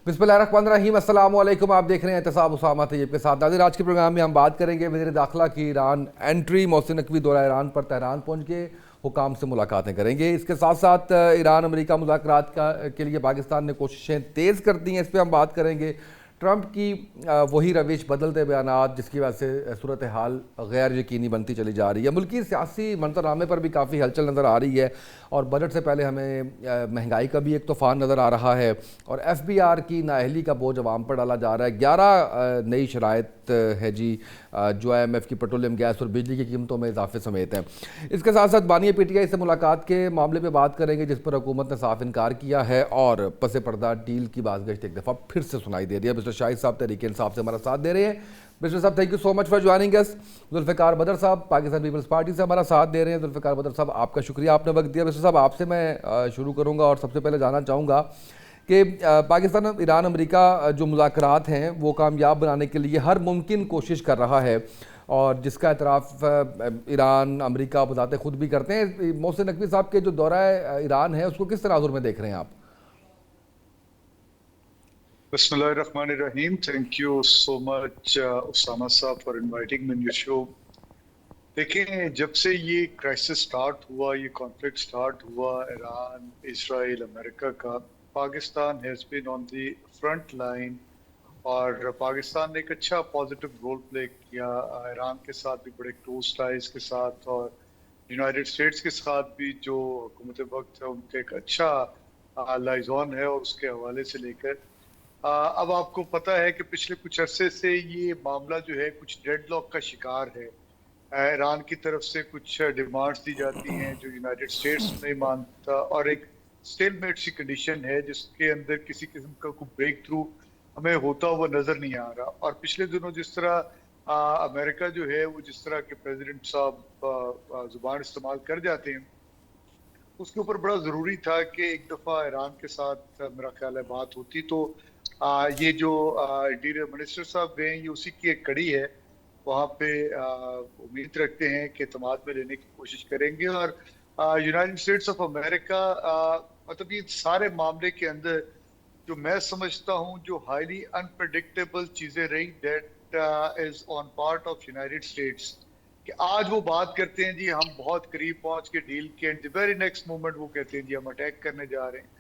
बिस्मिल्लाहिर्रहमानिर्रहीम, अस्सलाम वालेकुम। आप देख रहे हैं एहतसाब उसामा तैयब के साथ। नाज़रीन, आज के प्रोग्राम में हम बात करेंगे वज़ीर दाखिला की ईरान एंट्री। मोहसिन नकवी दौरा ईरान पर तेहरान पहुंच के हुकाम से मुलाकातें करेंगे। इसके साथ साथ ईरान अमेरिका मुज़ाकरात के लिए पाकिस्तान ने कोशिशें तेज़ कर दी हैं, इस पर हम बात करेंगे। ट्रंप की वही रविश, बदलते बयानात, जिसकी वजह से सूरत हाल गैर यकीनी बनती चली जा रही है। मुल्की सियासी मंजरनामे पर भी काफ़ी हलचल नज़र आ रही है और बजट से पहले हमें महंगाई का भी एक तूफ़ान नज़र आ रहा है और FBR की नाअहली का बोझ अवाम पर डाला जा रहा है। 11 नई शराइत है जी जो IMF की पेट्रोलियम गैस और बिजली की कीमतों में इजाफे समेत हैं। इसके साथ साथ बानी PTI से मुलाकात के मामले पर बात करेंगे, जिस पर हुकूमत ने साफ इनकार किया है और पसे पर्दा डील की बाज़गश्त एक दफ़ा फिर से सुनाई दे रही है। मिस्टर शाहिद साहब तहरीक इंसाफ से हमारा साथ दे रहे हैं। मिस्टर साहब, thank you so much for joining us. Zulfiqar Badar साहब पाकिस्तान पीपल्स पार्टी से हमारा साथ दे रहे हैं। जुल्फ़िकार बदर साहब, आपका शुक्रिया, आपने वक्त दिया। मिस्टर साहब, आपसे मैं शुरू करूंगा और सबसे पहले जानना चाहूँगा कि पाकिस्तान ईरान अमेरिका जो मुज़ाकरात हैं वो कामयाब बनाने के लिए हर मुमकिन कोशिश कर रहा है और जिसका एतराफ़ ईरान अमेरिका बताते खुद भी करते हैं। मोहसिन नकवी साहब के जो दौरा ईरान है उसको किस तनाजुर में देख रहे हैं आप? बिस्मिल्लाहिर्रहमानिर्रहीम। Thank you so much Usama साहब for inviting me in your show. देखें, जब से ये क्राइसिस स्टार्ट हुआ, ये कॉन्फ्लिक्ट स्टार्ट हुआ ईरान, इजराइल, अमेरिका का, Pakistan has been on the front line और पाकिस्तान ने एक अच्छा पॉजिटिव रोल प्ले किया। ईरान के साथ भी बड़े क्लोज टाइज के साथ और यूनाइटेड स्टेट्स के साथ भी जो हुकूमत वक्त है उनका एक अच्छा लाइजॉन है और उसके हवाले से लेकर अब आपको पता है कि पिछले कुछ अरसे से ये मामला जो है कुछ डेडलॉक का शिकार है। ईरान की तरफ से कुछ डिमांड्स दी जाती हैं जो यूनाइटेड स्टेट्स नहीं मानता और एक स्टेलमेट सी कंडीशन है जिसके अंदर किसी किस्म का कोई ब्रेक थ्रू हमें होता हुआ नजर नहीं आ रहा। और पिछले दिनों जिस तरह अमेरिका जो है वो जिस तरह के प्रेसिडेंट साहब जुबान इस्तेमाल कर जाते हैं, उसके ऊपर बड़ा ज़रूरी था कि एक दफ़ा ईरान के साथ मेरा ख्याल है बात होती। तो ये जो इंटीरियर मिनिस्टर साहब गए ये उसी की एक कड़ी है। वहाँ पे उम्मीद रखते हैं कि एतमाद में लेने की कोशिश करेंगे और यूनाइटेड स्टेट्स ऑफ अमेरिका मतलब ये सारे मामले के अंदर जो मैं समझता हूँ जो हाईली अनप्रेडिक्टेबल चीज़ें रही, that is on part of United states कि आज वो बात करते हैं जी हम बहुत करीब पहुंच के डील के, and the very next moment वो कहते हैं जी हम अटैक करने जा रहे हैं।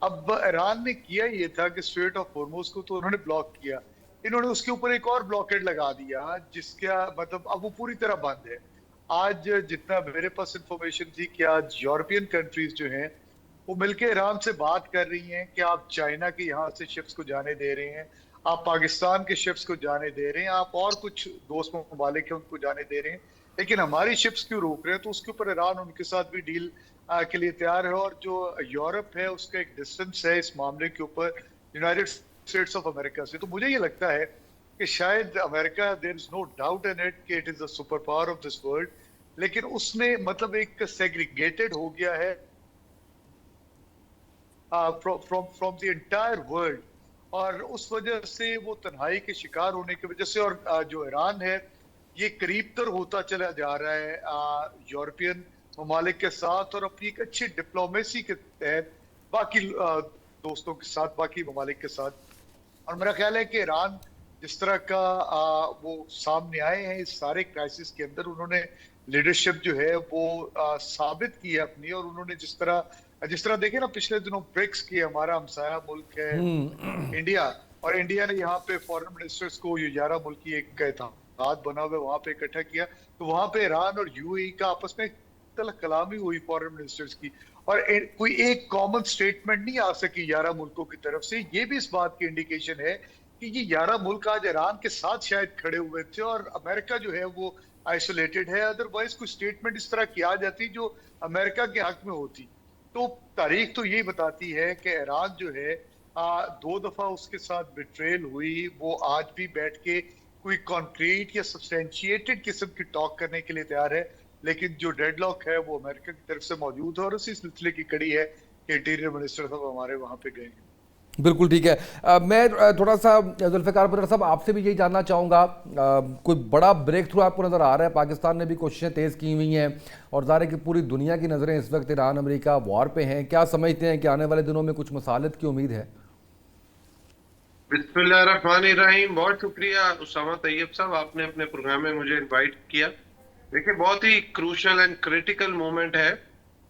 अब ईरान ने किया ये था कि स्ट्रेट ऑफ हॉर्मुज़ को तो उन्होंने ब्लॉक किया, इन्होंने उसके ऊपर एक और ब्लॉकेड लगा दिया जिसका मतलब अब वो पूरी तरह बंद है। आज जितना मेरे पास इंफॉर्मेशन थी कि आज यूरोपियन कंट्रीज जो हैं वो मिलकर ईरान से बात कर रही हैं कि आप चाइना के यहाँ से शिप्स को जाने दे रहे हैं, आप पाकिस्तान के शिप्स को जाने दे रहे हैं, आप और कुछ दोस्त ममालिक हैं उनको जाने दे रहे हैं, लेकिन हमारी शिप्स क्यों रोक रहे हैं? तो उसके ऊपर ईरान उनके साथ भी डील के लिए तैयार है। और जो यूरोप है उसका एक डिस्टेंस है इस मामले के ऊपर यूनाइटेड स्टेट्स ऑफ अमेरिका से। तो मुझे ये लगता है कि शायद America, there is no doubt in it कि it is the superpower of this world, लेकिन उसने मतलब एक सेग्रीगेटेड हो गया है फ्रॉम द एंटायर वर्ल्ड और उस वजह से वो तन्हाई के शिकार होने की वजह से और जो ईरान है ये करीब तर होता चला जा रहा है यूरोपियन ममालिक के साथ और अपनी एक अच्छी डिप्लोमेसी के तहत बाकी दोस्तों के साथ, बाकी ममालिक के साथ। और मेरा ख्याल है कि ईरान जिस तरह का वो सामने आए हैं इस सारे क्राइसिस के अंदर, उन्होंने लीडरशिप जो है वो साबित की है अपनी। और उन्होंने जिस तरह देखे ना पिछले दिनों ब्रिक्स की, हमारा हमसाया मुल्क है इंडिया, और इंडिया ने यहाँ पे फॉरेन मिनिस्टर्स को ये 11 मुल्क की एक इत्तेहाद बना हुआ वहां पे इकट्ठा किया, तो वहां पे ईरान और UAE का आपस में कलामी हुई फॉरेन मिनिस्टर्स की और कोई एक कॉमन स्टेटमेंट नहीं आ सकी 11 मुल्कों की तरफ से। ये भी इस बात की इंडिकेशन है कि ये 11 मुल्क आज ईरान के साथ शायद खड़े हुए थे और अमेरिका जो है वो आइसोलेटेड है। अदरवाइज कोई स्टेटमेंट इस तरह की आ जाती जो अमेरिका के हक में होती। तो तारीख तो यही बताती है कि ईरान जो है 2 दफा उसके साथ बिट्रेल हुई, वो आज भी बैठ के कोई कॉन्क्रीट या सब्सटेंशिएटेड किस्म की टॉक करने के लिए तैयार है, लेकिन जो डेडलॉक है वो अमेरिका की तरफ से मौजूद है और उसी सिलसिले की कड़ी है कि इंटीरियर मिनिस्टर साहब हमारे वहां पे गए हैं। बिल्कुल ठीक है। मैं थोड़ा सा जुल्फ़िकार बदर साहब आपसे भी यही जानना चाहूँगा, कोई बड़ा ब्रेक थ्रू आपको नज़र आ रहा है? पाकिस्तान ने भी कोशिशें तेज़ की हुई हैं और ज़ाहिर है कि पूरी दुनिया की नज़रें इस वक्त ईरान अमेरिका वॉर पे हैं। क्या समझते हैं कि आने वाले दिनों में कुछ मसालत की उम्मीद है? بسم اللہ الرحمن الرحیم. بہت شکریہ اسامہ طیب صاحب, آپ نے اپنے پروگرام میں مجھے انوائٹ کیا. دیکھیں, بہت ہی کروشل اینڈ کریٹیکل مومنٹ ہے,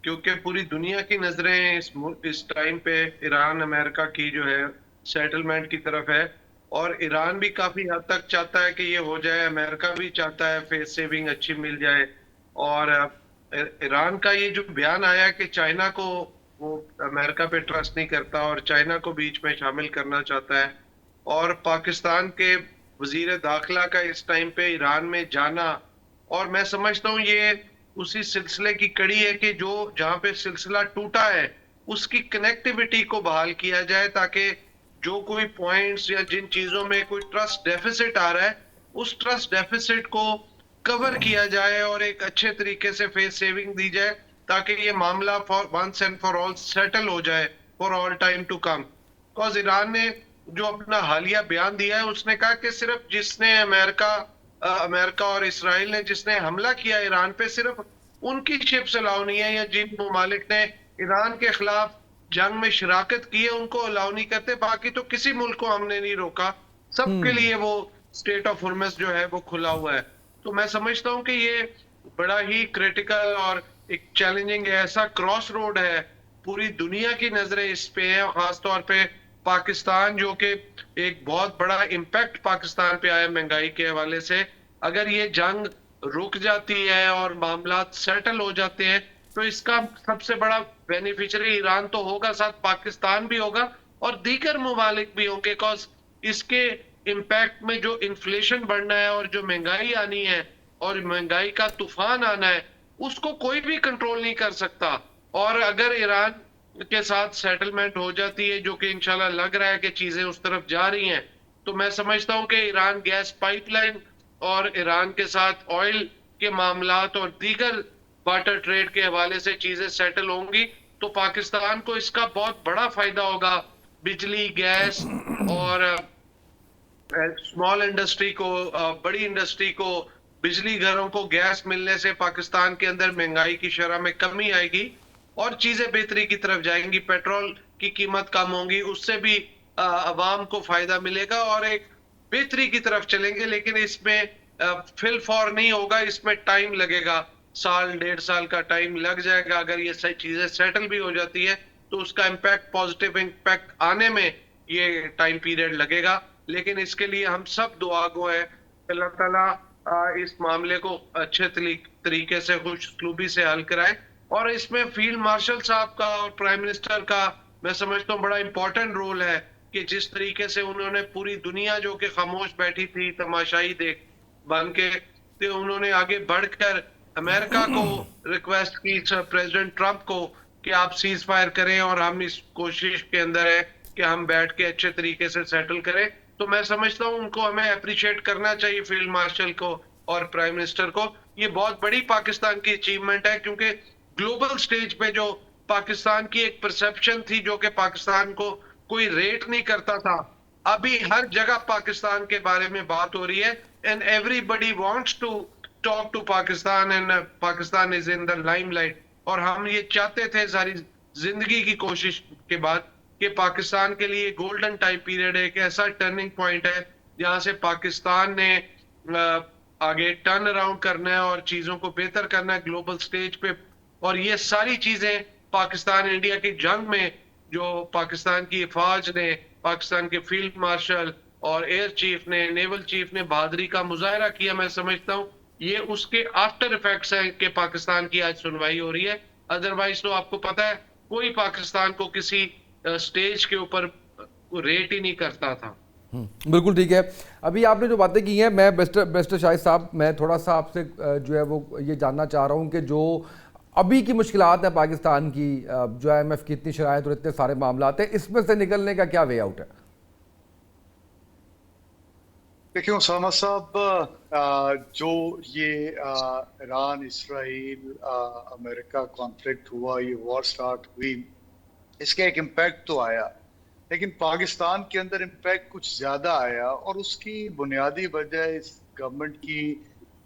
کیونکہ پوری دنیا کی نظریں اس ٹائم پہ ایران امریکہ کی جو ہے سیٹلمنٹ کی طرف ہے, اور ایران بھی کافی حد تک چاہتا ہے کہ یہ ہو جائے, امریکہ بھی چاہتا ہے فیس سیونگ اچھی مل جائے. اور ایران کا یہ جو بیان آیا کہ چائنا کو وہ امریکہ پہ ٹرسٹ نہیں کرتا اور چائنا کو بیچ میں شامل کرنا چاہتا ہے, اور پاکستان کے وزیر داخلہ کا اس ٹائم پہ ایران میں جانا, اور میں سمجھتا ہوں یہ اسی سلسلے کی کڑی ہے کہ جو جہاں پہ سلسلہ ٹوٹا ہے اس کی کنیکٹیوٹی کو بحال کیا جائے, تاکہ جو کوئی پوائنٹس یا جن چیزوں میں کوئی ٹرسٹ ڈیفیسٹ آ رہا ہے اس ٹرسٹ ڈیفیسٹ کو کور کیا جائے اور ایک اچھے طریقے سے فیس سیونگ دی جائے, تاکہ یہ معاملہ for once and for all settle ہو جائے for all time to come. Because Iran نے جو اپنا حالیہ بیان دیا ہے اس نے کہا کہ صرف جس نے امریکہ اور اسرائیل نے جس نے حملہ کیا ایران پہ, صرف ان کی شپس الاؤ نہیں ہے, یا جن ممالک نے ایران کے خلاف جنگ میں شراکت کی ہے ان کو الاؤ نہیں کرتے, باقی تو کسی ملک کو ہم نے نہیں روکا, سب کے لیے وہ اسٹیٹ آف ہرمز جو ہے وہ کھلا ہوا ہے. تو میں سمجھتا ہوں کہ یہ بڑا ہی کریٹیکل اور ایک چیلنجنگ ایسا کراس روڈ ہے, پوری دنیا کی نظریں اس پہ ہیں, خاص طور پہ پاکستان جو کہ ایک بہت بڑا امپیکٹ پاکستان پہ آیا مہنگائی کے حوالے سے. اگر یہ جنگ رک جاتی ہے اور معاملات سیٹل ہو جاتے ہیں تو اس کا سب سے بڑا بینیفیشری ایران تو ہوگا, ساتھ پاکستان بھی ہوگا اور دیگر ممالک بھی ہوں گے, بیکاز اس کے امپیکٹ میں جو انفلیشن بڑھنا ہے اور جو مہنگائی آنی ہے اور مہنگائی کا طوفان آنا ہے اس کو کوئی بھی کنٹرول نہیں کر سکتا. اور اگر ایران کے ساتھ سیٹلمنٹ ہو جاتی ہے, جو کہ انشاءاللہ لگ رہا ہے کہ چیزیں اس طرف جا رہی ہیں, تو میں سمجھتا ہوں کہ ایران گیس پائپ لائن اور ایران کے ساتھ آئل کے معاملات اور دیگر واٹر ٹریڈ کے حوالے سے چیزیں سیٹل ہوں گی, تو پاکستان کو اس کا بہت بڑا فائدہ ہوگا. بجلی, گیس اور اسمال انڈسٹری کو, بڑی انڈسٹری کو, بجلی گھروں کو گیس ملنے سے پاکستان کے اندر مہنگائی کی شرح میں کمی آئے گی اور چیزیں بہتری کی طرف جائیں گی, پیٹرول کی قیمت کم ہوں گی, اس سے بھی عوام کو فائدہ ملے گا اور ایک بہتری کی طرف چلیں گے. لیکن اس میں فل فور نہیں ہوگا, اس میں ٹائم لگے گا, سال 1.5 سال کا ٹائم لگ جائے گا. اگر یہ ساری چیزیں سیٹل بھی ہو جاتی ہے تو اس کا امپیکٹ, پازیٹیو امپیکٹ آنے میں یہ ٹائم پیریڈ لگے گا. لیکن اس کے لیے ہم سب دعا گو ہیں, اللہ تعالیٰ اس معاملے کو اچھے طریقے سے خوش اسلوبی سے حل کرائے. اور اس میں فیلڈ مارشل صاحب کا اور پرائم منسٹر کا میں سمجھتا ہوں بڑا امپورٹنٹ رول ہے, کہ جس طریقے سے انہوں نے پوری دنیا جو کہ خاموش بیٹھی تھی تماشائی دیکھ بن کے, تو انہوں نے آگے بڑھ کر امریکہ کو ریکویسٹ کی, پریزیڈنٹ ٹرمپ کو, کہ آپ سیز فائر کریں اور ہم اس کوشش کے اندر ہیں کہ ہم بیٹھ کے اچھے طریقے سے سیٹل کریں. تو میں سمجھتا ہوں ان کو ہمیں اپریشیٹ کرنا چاہیے, فیلڈ مارشل کو اور پرائم منسٹر کو. یہ بہت بڑی پاکستان کی اچیومنٹ ہے, کیونکہ گلوبل سٹیج پہ جو پاکستان کی ایک پرسپشن تھی, جو کہ پاکستان کو کوئی ریٹ نہیں کرتا تھا, ابھی ہر جگہ پاکستان کے بارے میں بات ہو رہی ہے, and everybody wants to talk to Pakistan, and Pakistan is in the limelight. اور ہم یہ چاہتے تھے ساری زندگی کی کوشش کے بعد کہ پاکستان کے لیے گولڈن ٹائم پیریڈ ہے, ایک ایسا ٹرننگ پوائنٹ ہے جہاں سے پاکستان نے آگے ٹرن اراؤنڈ کرنا ہے اور چیزوں کو بہتر کرنا ہے گلوبل سٹیج پہ. اور یہ ساری چیزیں پاکستان انڈیا کی جنگ میں جو پاکستان کی افواج نے, پاکستان کے فیلڈ مارشل اور ایئر چیف نے, نیول چیف نے بہادری کا مظاہرہ کیا, میں سمجھتا ہوں یہ اس کے آفٹر ایفیکٹس ہیں کہ پاکستان کی آج سنوائی ہو رہی ہے. ادروائز تو آپ کو پتا ہے کوئی پاکستان کو کسی سٹیج کے اوپر ریٹ ہی نہیں کرتا تھا. بالکل ٹھیک ہے. ابھی آپ نے جو باتیں کی ہیں, میں بیسٹر شاہد صاحب, میں تھوڑا سا آپ سے جو ہے وہ یہ جاننا چاہ رہا ہوں کہ جو ابھی کی مشکلات ہیں پاکستان کی, جو آئی ایم ایف کی اتنی شرائط اور اتنے سارے معاملات ہیں, اس میں سے نکلنے کا کیا وے آؤٹ ہے؟ دیکھیں اسامہ صاحب, جو یہ ایران اسرائیل امریکہ کانفلکٹ ہوا, یہ وار سٹارٹ ہوئی, اس کا ایک امپیکٹ تو آیا, لیکن پاکستان کے اندر امپیکٹ کچھ زیادہ آیا, اور اس کی بنیادی وجہ اس گورنمنٹ کی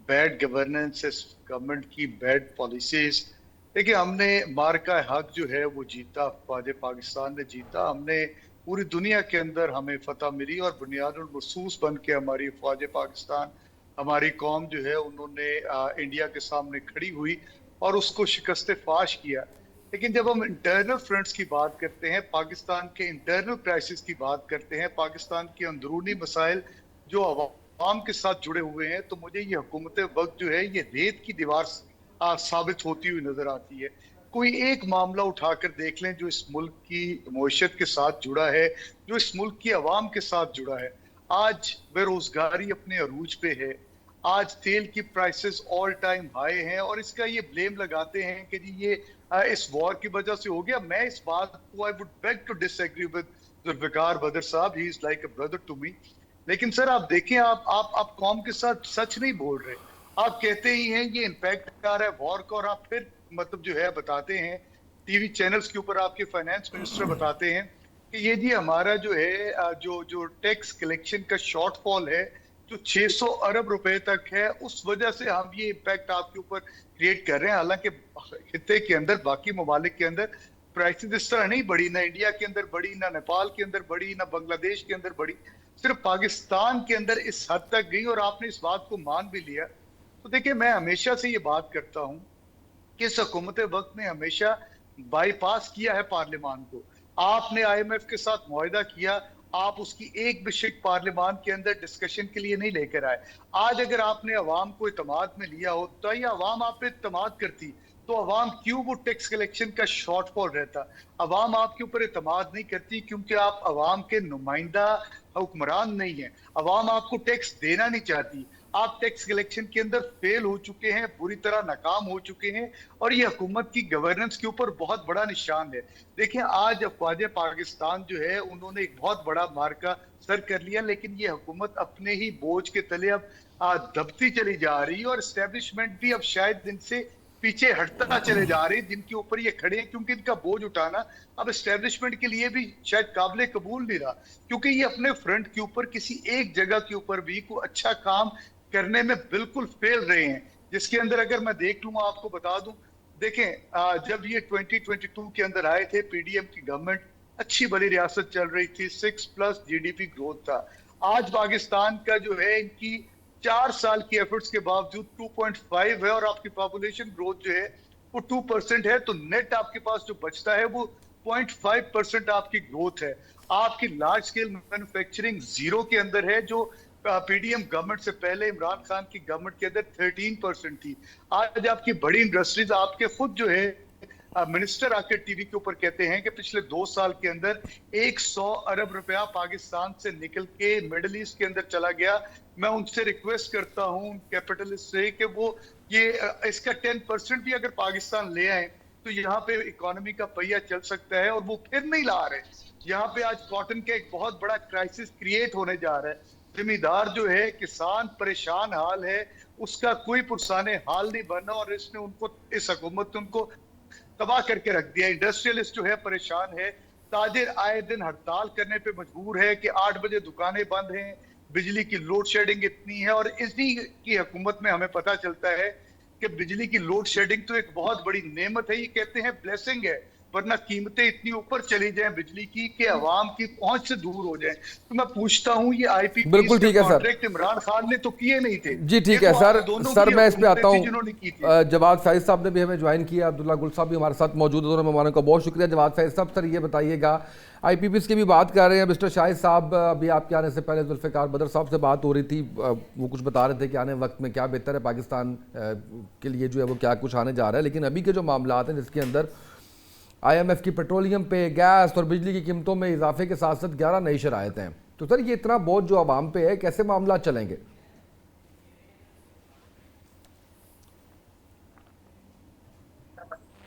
بیڈ گورننس, اس گورنمنٹ کی بیڈ پالیسیز. دیکھیں ہم نے مارکہ حق جو ہے وہ جیتا, افواج پاکستان نے جیتا, ہم نے पूरी दुनिया के अंदर हमें फतह मिली और बुनियादुल मरसूस बन के हमारी फ़ौज पाकिस्तान, हमारी कौम जो है उन्होंने इंडिया के सामने खड़ी हुई और उसको शिकस्त फाश किया। लेकिन जब हम इंटरनल फ्रंट्स की बात करते हैं, पाकिस्तान के इंटरनल क्राइसिस की बात करते हैं, पाकिस्तान के अंदरूनी मसाइल जो आवाम के साथ जुड़े हुए हैं, तो मुझे ये हुकूमत वक्त जो है ये रेत की दीवार साबित होती हुई नजर आती है। कोई एक मामला उठाकर देख लें जो इस मुल्क की मईशत के साथ जुड़ा है, जो इस मुल्क की आवाम के साथ जुड़ा है। आज बेरोजगारी अपने अरूज पे है, आज तेल की प्राइसेस ऑल टाइम हाई हैं और इसका ये ब्लेम लगाते हैं कि जी ये इस वॉर की वजह से हो गया। मैं इस बात को I would beg to disagree with Zulfiqar Badar साहब, he is like a brother to me. लेकिन सर आप देखें, आप कौम के साथ सच नहीं बोल रहे। आप कहते ही हैं ये इम्पैक्ट आ रहा है वॉर का, और आप फिर मतलब जो है बताते हैं टीवी चैनल्स के ऊपर, आपके फाइनेंस मिनिस्टर बताते हैं कि ये जी हमारा जो है जो टैक्स कलेक्शन का शॉर्टफॉल है जो 600 अरब रुपए तक है, उस वजह से हम ये इम्पैक्ट आपके ऊपर क्रिएट कर रहे हैं। हालांकि खित्ते के अंदर, बाकी ममालिक के अंदर प्राइसेस इस तरह नहीं बढ़ी, ना इंडिया के अंदर बढ़ी, ना नेपाल के अंदर बढ़ी, ना बांग्लादेश के अंदर बढ़ी, सिर्फ पाकिस्तान के अंदर इस हद तक गई और आपने इस बात को मान भी लिया। तो देखिए, मैं हमेशा से ये बात करता हूं कि इस हुकूमत वक्त ने हमेशा बाईपास किया है पार्लियामान को। आपने IMF के साथ मुआहिदा किया, आप उसकी एक भी शिक पार्लियामान के अंदर डिस्कशन के लिए नहीं लेकर आए। आज अगर आपने अवाम को इतमाद में लिया होता या अवाम आप पे इतमाद करती, तो अवाम क्यों वो टैक्स कलेक्शन का शॉर्टफॉल रहता। अवाम आपके ऊपर इतमाद नहीं करती क्योंकि आप अवाम के नुमाइंदा हुक्मरान नहीं है। अवाम आपको टैक्स देना नहीं चाहती। आप टैक्स कलेक्शन के अंदर फेल हो चुके हैं, बुरी तरह नाकाम हो चुके हैं, और ये हुकूमत की गवर्नेंस के ऊपर बहुत बड़ा निशान है। देखिए, आज अफवाज पाकिस्तान जो है उन्होंने एक बहुत बड़ा मार्का सर कर लिया, लेकिन ये हुकूमत अपने ही बोझ के तले अब दबती चली जा रही है और एस्टेब्लिशमेंट भी अब शायद इनसे पीछे हटता चले जा रही है, जिनके ऊपर ये खड़े हैं, क्योंकि इनका बोझ उठाना अब एस्टेब्लिशमेंट के लिए भी शायद काबिल कबूल नहीं रहा, क्योंकि ये अपने फ्रंट के ऊपर किसी एक जगह के ऊपर भी कोई अच्छा काम करने में बिल्कुल फेल रहे हैं। जिसके अंदर अगर मैं देख लूं, आपको बता दूं, देखें जब ये 2022 के अंदर आए थे, PDM की गवर्नमेंट अच्छी बड़ी रियासत चल रही थी, 6+ GDP ग्रोथ था। आज पाकिस्तान का जो है इनकी 4 साल की एफर्ट्स के बावजूद 2.5 है और आपकी पॉपुलेशन ग्रोथ जो है वो 2% है, तो नेट आपके पास जो बचता है वो 0.5% आपकी ग्रोथ है। आपकी लार्ज स्केल मैन्युफैक्चरिंग जीरो के अंदर है, जो PDM गवर्नमेंट से पहले इमरान खान की गवर्नमेंट के अंदर 13% थी। आज आपकी बड़ी इंडस्ट्रीज, आपके खुद जो है मिनिस्टर आके टीवी के ऊपर कहते हैं कि पिछले 2 साल के अंदर 100 अरब रुपया पाकिस्तान से निकल के मिडिल ईस्ट के अंदर चला गया। मैं उनसे रिक्वेस्ट करता हूं कैपिटलिस्ट से कि वो ये इसका 10% भी अगर पाकिस्तान ले आए तो यहाँ पे इकोनॉमी का पहिया चल सकता है, और वो फिर नहीं ला रहे। यहाँ पे आज कॉटन का एक बहुत बड़ा क्राइसिस क्रिएट होने जा रहा है। जिम्मेदार जो है, किसान परेशान हाल है, उसका कोई पुरसाने हाल नहीं बनना, और इसने उनको, इस हुकूमत ने उनको तबाह करके रख दिया। इंडस्ट्रियलिस्ट जो है परेशान है, ताजिर आए दिन हड़ताल करने पे मजबूर है कि 8 बजे दुकानें बंद हैं, बिजली की लोड शेडिंग इतनी है। और इसी की हुकूमत में हमें पता चलता है कि बिजली की लोड शेडिंग तो एक बहुत बड़ी नेमत है, ये कहते हैं ब्लेसिंग है, वरना कीमतें इतनी ऊपर चली जाएं बिजली की कि अवाम की पहुंच से दूर हो जाएं। तो मैं पूछता हूं, ये IPP बिल्कुल ठीक है सर, कॉन्ट्रैक्ट इमरान खान ने तो किए नहीं थे। जी ठीक है सर। सर मैं इस पे आता हूँ, जवाद साहिद साहब ने भी हमें ज्वाइन किया, अब्दुल्ला गुल साहब भी हमारे साथ मौजूद है, दोनों मेहमानों का बहुत शुक्रिया। जवाद साहिद साहब, सर ये बताइएगा, IPPs की भी बात कर रहे हैं मिस्टर शाहिद साहब, अभी आपके आने से पहले जुल्फिकार बदर साहब से बात हो रही थी, वो कुछ बता रहे थे कि आने वक्त में क्या बेहतर है पाकिस्तान के लिए, जो है वो क्या कुछ आने जा रहा है। लेकिन अभी के जो मामला हैं जिसके अंदर IMF की पेट्रोलियम पे, गैस और बिजली की कीमतों में इजाफे के साथ साथ 11 नई शरायतें हैं, तो सर ये इतना बोझ जो आवाम पे है, कैसे मामला चलेंगे?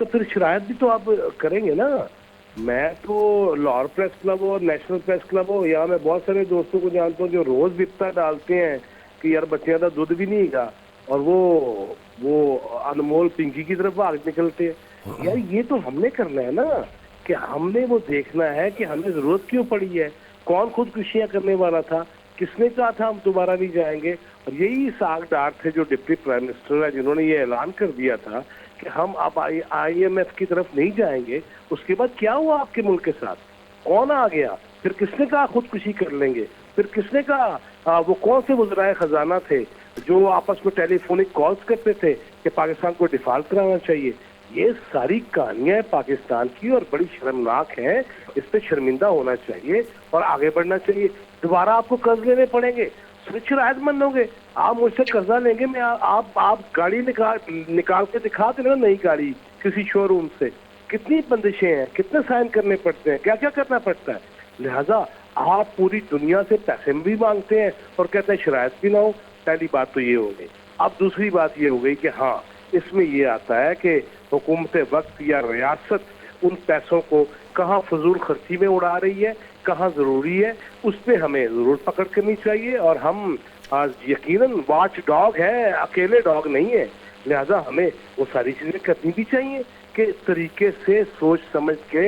तो फिर शरायत भी तो आप करेंगे ना। मैं तो लाहौर प्रेस क्लब और नेशनल प्रेस क्लब हो, यहाँ मैं बहुत सारे दोस्तों को जानता हूँ जो रोज बिपता डालते हैं कि यार बच्चियां का दूध भी नहीं गा, और वो अनमोल पिंकी की तरफ भाग निकलते हैं। यार ये तो हमने करना है ना, कि हमने वो देखना है कि हमें जरूरत क्यों पड़ी है, कौन खुदकुशियां करने वाला था, किसने कहा था हम दोबारा नहीं जाएंगे। और यही साग डाट थे जो डिप्टी प्राइम मिनिस्टर है, जिन्होंने ये ऐलान कर दिया था कि हम अब IMF की तरफ नहीं जाएंगे। उसके बाद क्या हुआ आपके मुल्क के साथ, कौन आ गया? फिर किसने कहा खुदकुशी कर लेंगे, फिर किसने कहा वो कौन से वज़राए खजाना थे जो आपस में टेलीफोनिक कॉल्स करते थे कि पाकिस्तान को डिफॉल्ट कराना चाहिए। ये सारी कहानियां हैं पाकिस्तान की और बड़ी शर्मनाक है, इस पे शर्मिंदा होना चाहिए और आगे बढ़ना चाहिए। दोबारा आपको कर्ज लेने पड़ेंगे, स्विच रायतमंद होंगे, आप मुझसे कर्जा लेंगे, मैं आप गाड़ी निकाल के दिखा देना, नई गाड़ी किसी शोरूम से, कितनी बंदिशें हैं, कितने साइन करने पड़ते हैं, क्या क्या करना पड़ता है। लिहाजा आप पूरी दुनिया से पैसे भी मांगते हैं और कहते हैं शरायत भी ना हो। पहली बात तो ये हो गई। अब दूसरी बात ये हो गई कि हाँ, इसमें ये आता है कि हुकूमत वक्त या रियासत उन पैसों को कहाँ फजूल खर्ची में उड़ा रही है, कहाँ ज़रूरी है, उस पर हमें ज़रूर पकड़ करनी चाहिए। और हम आज यकीनन वॉच डॉग है, अकेले डॉग नहीं है, लिहाजा हमें वो सारी चीज़ें करनी भी चाहिए कि तरीके से सोच समझ के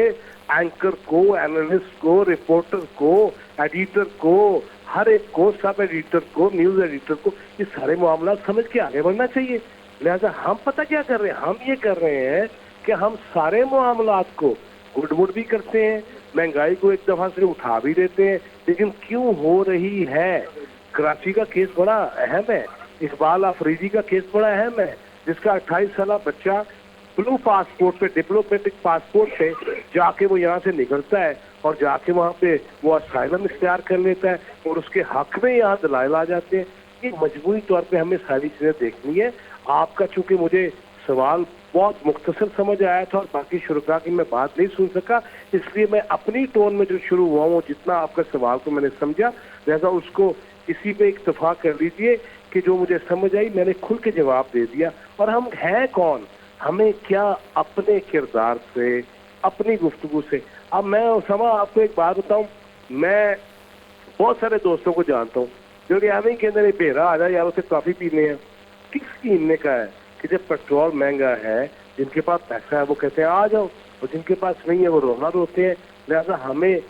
एंकर को, एनालिस्ट को, रिपोर्टर को, एडिटर को, हर एक को, सब एडिटर को, न्यूज़ एडिटर को ये सारे मामला समझ के आगे बढ़ना चाहिए। लिहाजा हम पता क्या कर रहे हैं, हम ये कर रहे हैं कि हम सारे मामलात को गुड़मुड़ भी करते हैं, महंगाई को एक दफा से उठा भी देते हैं, लेकिन क्यों हो रही है। कराची का केस बड़ा अहम है, इकबाल अफरीदी का केस बड़ा अहम है, जिसका 28 साल बच्चा ब्लू पासपोर्ट पे, डिप्लोमेटिक पासपोर्ट पे जाके वो यहाँ से निकलता है और जाके वहाँ पे वो असाइलम इख्तियार कर लेता है और उसके हक में यहाँ दलाइल आ जाते हैं। ये मजबूरी तौर पे हमें सारी चीजें देखनी है। आपका चूंकि मुझे सवाल बहुत मुख्तसर समझ आया था और बाकी शुरुका की मैं बात नहीं सुन सका, इसलिए मैं अपनी टोन में जो शुरू हुआ हूँ, जितना आपका सवाल को मैंने समझा, लिहाजा उसको इसी पे इत्तेफाक कर लीजिए कि जो मुझे समझ आई मैंने खुल के जवाब दे दिया। और हम हैं कौन, हमें क्या अपने किरदार से, अपनी गुफ्तगू से। अब मैं उसामा आपको एक बात बताऊं, मैं बहुत सारे दोस्तों को जानता हूँ जो कि हमें कहते हैं बेरा आ जाए यार उसे कॉफी पीने हैं। किस कीमने का है कि जब पेट्रोल महंगा है, जिनके पास पैसा है वो कहते हैं आ जाओ, और जिनके पास नहीं है वो रोना रोते हैं। लिहाजा हमें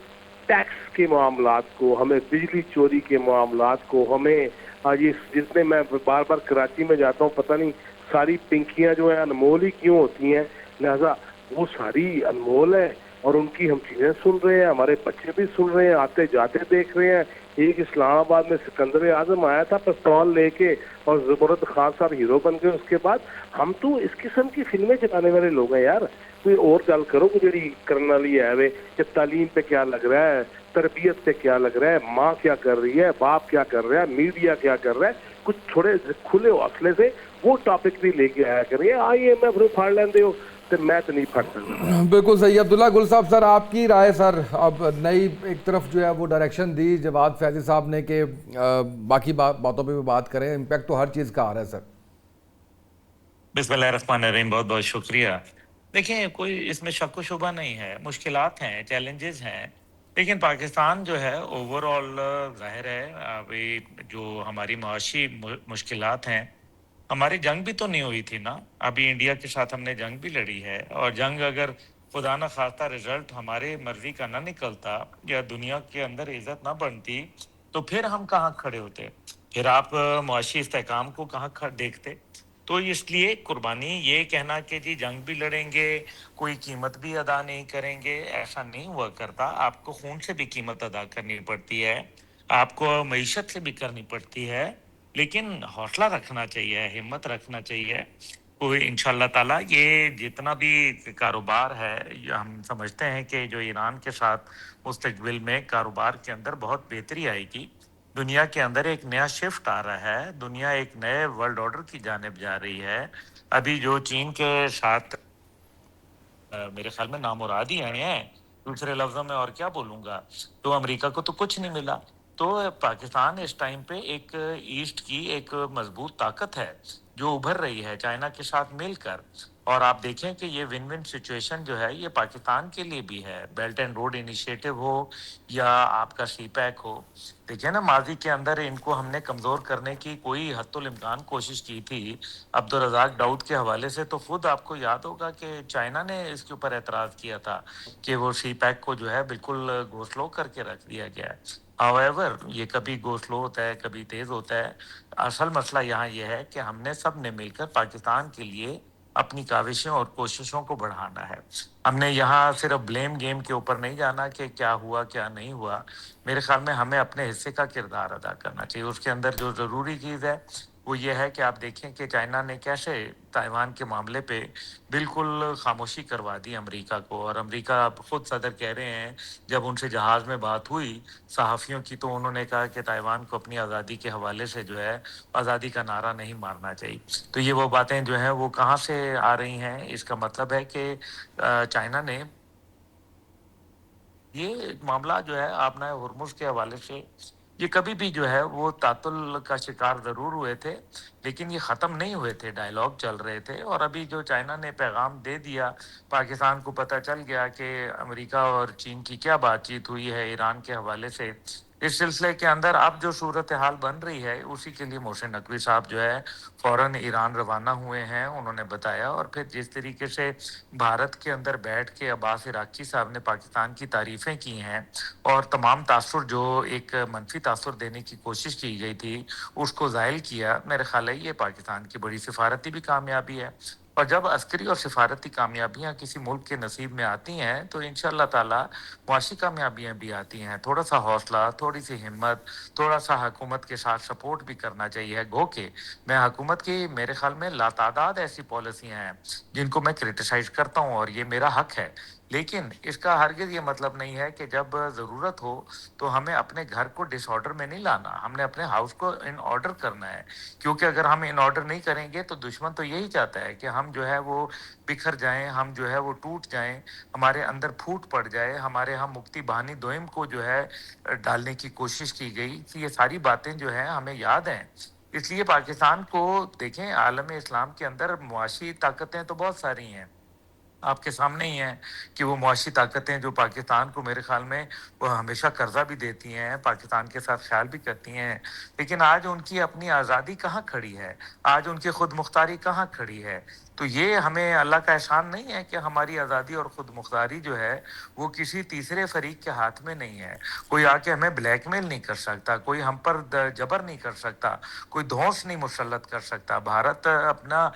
टैक्स के मामलात को, हमें बिजली चोरी के मामलात को, हमें ये जितने मैं बार बार कराची में जाता हूँ, पता नहीं सारी पिंकियां जो है अनमोल ही क्यों होती हैं, लिहाजा वो सारी अनमोल है और उनकी हम चीजें सुन रहे हैं, हमारे बच्चे भी सुन रहे हैं, आते जाते देख रहे हैं। एक इस्लामाबाद में सिकंदर आजम आया था पिस्तौल लेके और ज़बरदस्त खान साहब हीरो बन गए। उसके बाद हम तो इस किस्म की फिल्में चलाने वाले लोग हैं यार। कोई और गल करो कि जी करने वाली है वे कि तालीम पे क्या लग रहा है, तरबियत पे क्या लग रहा है, माँ क्या कर रही है, बाप क्या कर रहा है, मीडिया क्या कर रहा है, कुछ थोड़े खुले हौसले से वो टॉपिक भी लेके आया करिए। आइए मैं फिर फाड़ लेंदे हो तो मैं तो नहीं फाड़ सकता। बिल्कुल सही। अब्दुल्ला गुल साहब सर, आपकी राय सर, अब नई एक तरफ जो है वो डायरेक्शन दी जवाद फैजी साहब ने कि बाकी बातों पे भी बात करें, इम्पैक्ट तो हर चीज़ का आ रहा है सर। बिस्मिल्लाहिर्रहमानिर्रहीम, बहुत बहुत शुक्रिया। देखिए, कोई इसमें शक व शुबा नहीं है, मुश्किलात हैं, चैलेंजेस हैं, लेकिन पाकिस्तान जो है ओवरऑल ज़ाहिर है अभी जो हमारी मुआशी मुश्किलात हैं, हमारी जंग भी तो नहीं हुई थी ना। अभी इंडिया के साथ हमने जंग भी लड़ी है, और जंग अगर खुदा न खास्ता रिजल्ट हमारे मर्जी का ना निकलता या दुनिया के अंदर इज्जत ना बनती, तो फिर हम कहाँ खड़े होते, फिर आप मुआशी इस्तेहकाम को कहाँ देखते। तो इसलिए कुर्बानी ये कहना कि जी जंग भी लड़ेंगे, कोई कीमत भी अदा नहीं करेंगे, ऐसा नहीं हुआ करता। आपको खून से भी कीमत अदा करनी पड़ती है, आपको मईशत से भी करनी पड़ती है, लेकिन हौसला रखना चाहिए, हिम्मत रखना चाहिए। कोई इंशाल्लाह ताला ये जितना भी कारोबार है, ये हम समझते हैं कि जो ईरान के साथ मुस्तकबिल में कारोबार के अंदर बहुत बेहतरी आएगी। दुनिया के अंदर एक नया शिफ्ट आ रहा है, दुनिया एक नए वर्ल्ड ऑर्डर की जानिब जा रही है। अभी जो चीन के साथ मेरे ख्याल में नामुराद ही आए हैं, दूसरे लफ्जों में और क्या बोलूंगा, तो अमेरिका को तो कुछ नहीं मिला। तो पाकिस्तान इस टाइम पे एक ईस्ट की एक मजबूत ताकत है जो उभर रही है चाइना के साथ मिलकर। और आप देखें कि ये विन विन सिचुएशन जो है ये पाकिस्तान के लिए भी है, बेल्ट एंड रोड इनिशिएटिव हो या आपका सी पैक हो। देखिए ना, माजी के अंदर इनको हमने कमजोर करने की कोई हत्तुल इम्कान कोशिश की थी अब्दुल रज़ाक दाऊद के हवाले से, तो खुद आपको याद होगा कि चाइना ने इसके ऊपर एतराज किया था कि वो सी पैक को जो है बिल्कुल गो स्लो करके रख दिया गया है। हाउएवर ये कभी गो स्लो होता है, कभी तेज होता है। असल मसला यहाँ ये है कि हमने सब ने मिलकर पाकिस्तान के लिए اپنی کاوشیں اور کوششوں کو بڑھانا ہے. ہم نے یہاں صرف بلیم گیم کے اوپر نہیں جانا کہ کیا ہوا کیا نہیں ہوا. میرے خیال میں ہمیں اپنے حصے کا کردار ادا کرنا چاہیے. اس کے اندر جو ضروری چیز ہے وہ یہ ہے کہ آپ دیکھیں کہ چائنا نے کیسے تائیوان کے معاملے پہ بالکل خاموشی کروا دی امریکہ کو. اور امریکہ خود صدر کہہ رہے ہیں جب ان سے جہاز میں بات ہوئی صحافیوں کی تو انہوں نے کہا کہ تائیوان کو اپنی آزادی کے حوالے سے جو ہے آزادی کا نعرہ نہیں مارنا چاہیے. تو یہ وہ باتیں جو ہیں وہ کہاں سے آ رہی ہیں؟ اس کا مطلب ہے کہ چائنا نے یہ معاملہ جو ہے آبنائے ہرمز کے حوالے سے یہ کبھی بھی جو ہے وہ تعطل کا شکار ضرور ہوئے تھے لیکن یہ ختم نہیں ہوئے تھے. ڈائیلاگ چل رہے تھے. اور ابھی جو چائنا نے پیغام دے دیا پاکستان کو پتہ چل گیا کہ امریکہ اور چین کی کیا بات چیت ہوئی ہے ایران کے حوالے سے. اس سلسلے کے اندر اب جو صورتحال بن رہی ہے اسی کے لیے محسن نقوی صاحب جو ہے فوراً ایران روانہ ہوئے ہیں. انہوں نے بتایا اور پھر جس طریقے سے بھارت کے اندر بیٹھ کے عباس عراقچی صاحب نے پاکستان کی تعریفیں کی ہیں اور تمام تاثر جو ایک منفی تاثر دینے کی کوشش کی گئی تھی اس کو زائل کیا. میرے خیال ہے یہ پاکستان کی بڑی سفارتی بھی کامیابی ہے. اور جب عسکری اور سفارتی کامیابیاں کسی ملک کے نصیب میں آتی ہیں تو انشاءاللہ تعالی معاشی کامیابیاں بھی آتی ہیں. تھوڑا سا حوصلہ تھوڑی سی ہمت تھوڑا سا حکومت کے ساتھ سپورٹ بھی کرنا چاہیے. گو کہ میں حکومت کی میرے خیال میں لاتعداد ایسی پالیسیاں ہیں جن کو میں کرٹیسائز کرتا ہوں اور یہ میرا حق ہے. لیکن اس کا ہرگز یہ مطلب نہیں ہے کہ جب ضرورت ہو تو ہمیں اپنے گھر کو ڈس آرڈر میں نہیں لانا. ہم نے اپنے ہاؤس کو ان آرڈر کرنا ہے کیونکہ اگر ہم ان آرڈر نہیں کریں گے تو دشمن تو یہی چاہتا ہے کہ ہم جو ہے وہ بکھر جائیں, ہم جو ہے وہ ٹوٹ جائیں, ہمارے اندر پھوٹ پڑ جائے, ہمارے ہم مکتی بہانی دوئم کو جو ہے ڈالنے کی کوشش کی گئی. یہ ساری باتیں جو ہیں ہمیں یاد ہیں. اس لیے پاکستان کو دیکھیں عالم اسلام کے اندر معاشی طاقتیں تو بہت ساری ہیں. آپ کے سامنے ہی ہیں کہ وہ معاشی طاقتیں جو پاکستان کو میرے خیال میں وہ ہمیشہ قرضہ بھی دیتی ہیں, پاکستان کے ساتھ خیال بھی کرتی ہیں, لیکن آج ان کی اپنی آزادی کہاں کھڑی ہے, آج ان کی خود مختاری کہاں کھڑی ہے. تو یہ ہمیں اللہ کا احسان نہیں ہے کہ ہماری آزادی اور خود مختاری جو ہے وہ کسی تیسرے فریق کے ہاتھ میں نہیں ہے. کوئی آ کے ہمیں بلیک میل نہیں کر سکتا, کوئی ہم پر جبر نہیں کر سکتا, کوئی دھونس نہیں مسلط کر سکتا. بھارت اپنا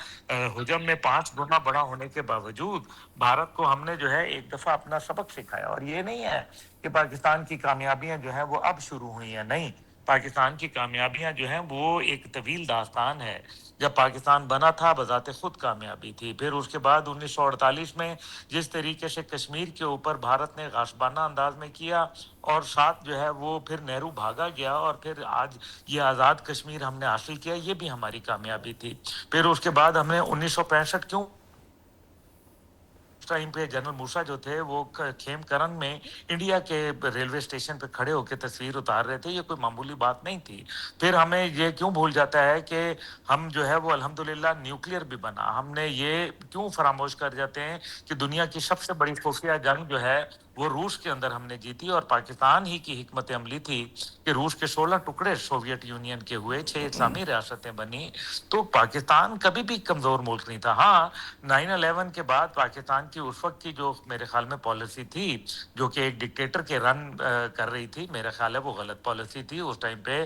حجم میں 5 گنا بڑا ہونے کے باوجود بھارت کو ہم نے جو ہے ایک دفعہ اپنا سبق سکھایا. اور یہ نہیں ہے کہ پاکستان کی کامیابیاں جو ہیں وہ اب شروع ہوئی ہیں, نہیں. پاکستان کی کامیابیاں جو ہیں وہ ایک طویل داستان ہے. جب پاکستان بنا تھا بذات خود کامیابی تھی. پھر اس کے بعد 1948 میں جس طریقے سے کشمیر کے اوپر بھارت نے غاصبانہ انداز میں کیا اور ساتھ جو ہے وہ پھر نہرو بھاگا گیا اور پھر آج یہ آزاد کشمیر ہم نے حاصل کیا, یہ بھی ہماری کامیابی تھی. پھر اس کے بعد ہم نے 1965 کیوں اس ٹائم پہ جنرل موسیٰ جو تھے وہ کھیم کرن میں انڈیا کے ریلوے اسٹیشن پہ کھڑے ہو کے تصویر اتار رہے تھے. یہ کوئی معمولی بات نہیں تھی. پھر ہمیں یہ کیوں بھول جاتا ہے کہ ہم جو ہے وہ الحمدللہ نیوکلیئر بھی بنا. ہم نے یہ کیوں فراموش کر جاتے ہیں کہ دنیا کی سب سے بڑی خفیہ جنگ جو ہے وہ روس کے اندر ہم نے جیتی اور پاکستان ہی کی حکمت عملی تھی کہ روس کے 16 ٹکڑے سوویت یونین کے ہوئے, 6 اسلامی ریاستیں بنی. تو پاکستان کبھی بھی کمزور ملک نہیں تھا. ہاں 9/11 کے بعد پاکستان کی اس وقت کی جو میرے خیال میں پالیسی تھی جو کہ ایک ڈکٹیٹر کے رن کر رہی تھی, میرا خیال ہے وہ غلط پالیسی تھی. اس ٹائم پہ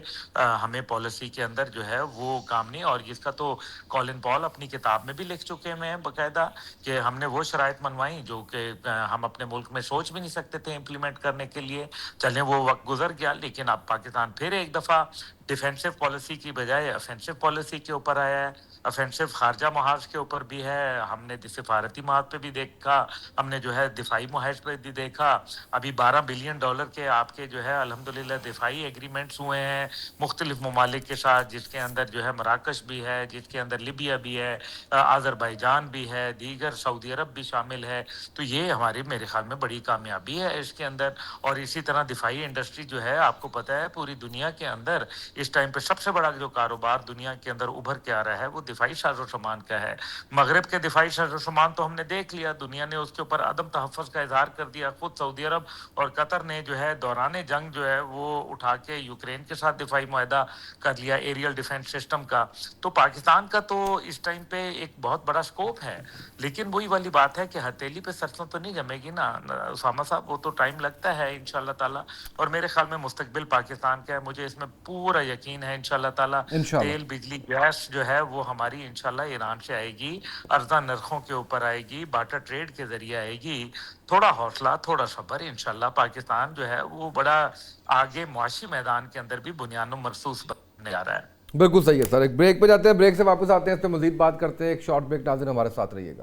ہمیں پالیسی کے اندر جو ہے وہ کام نہیں, اور اس کا تو کولن پال اپنی کتاب میں بھی لکھ چکے ہیں باقاعدہ کہ ہم نے وہ شرائط منوائی جو کہ ہم اپنے ملک میں سوچ بھی نہیں سکتے تھے امپلیمنٹ کرنے کے لیے. چلیں وہ وقت گزر گیا, لیکن اب پاکستان پھر ایک دفعہ ڈیفینسو پالیسی کی بجائے افینسو پالیسی کے اوپر آیا ہے. افینسو خارجہ محاذ کے اوپر بھی ہے, ہم نے سفارتی محاذ پہ بھی دیکھا, ہم نے جو ہے دفاعی محاذ پہ بھی دیکھا. ابھی $12 بلین کے آپ کے جو ہے الحمدللہ دفاعی ایگریمنٹس ہوئے ہیں مختلف ممالک کے ساتھ, جس کے اندر جو ہے مراکش بھی ہے, جس کے اندر لیبیا بھی ہے, آذربائیجان بھی ہے, دیگر سعودی عرب بھی شامل ہے. تو یہ ہماری میرے خیال میں بڑی کامیابی ہے اس کے اندر. اور اسی طرح دفاعی انڈسٹری جو ہے آپ کو پتہ ہے پوری دنیا کے اندر اس ٹائم پہ سب سے بڑا جو کاروبار دنیا کے اندر ابھر کے آ رہا ہے وہ دفاعی ساز و سامان کا ہے. مغرب کے دفاعی ساز و سامان تو ہم نے دیکھ لیا, دنیا نے اس کے اوپر عدم تحفظ کا اظہار کر دیا. خود سعودی عرب اور قطر نے جو ہے دوران جنگ جو ہے وہ اٹھا کے یوکرین کے ساتھ دفاعی معاہدہ کر لیا ایریل ڈیفنس سسٹم کا. تو پاکستان کا تو اس ٹائم پہ ایک بہت بڑا سکوپ ہے, لیکن وہی والی بات ہے کہ ہتھیلی پہ سرسوں تو نہیں جمے گی نا اسامہ صاحب, وہ تو ٹائم لگتا ہے انشاءاللہ تعالی. اور میرے خیال میں مستقبل پاکستان کا ہے, مجھے اس میں پورا پورا یقین ہے انشاءاللہ تعالیٰ انشاءاللہ۔ تیل بجلی گیس جو ہے وہ ہماری انشاءاللہ ایران سے آئے گی، ارزاں نرخوں کے اوپر آئے گی، بارٹر ٹریڈ کے ذریعے آئے گی. تھوڑا حوصلہ، تھوڑا صبر، انشاءاللہ پاکستان جو ہے وہ بڑا آگے معاشی میدان کے اندر بھی بنیاد مرصوص بننے جا رہا ہے. بالکل صحیح ہے سر. ایک بریک پہ جاتے ہیں، بریک سے واپس آتے ہیں، اس پہ مزید بات کرتے ہیں. ایک شارٹ بریک. ناظرین ہمارے ساتھ رہیے گا.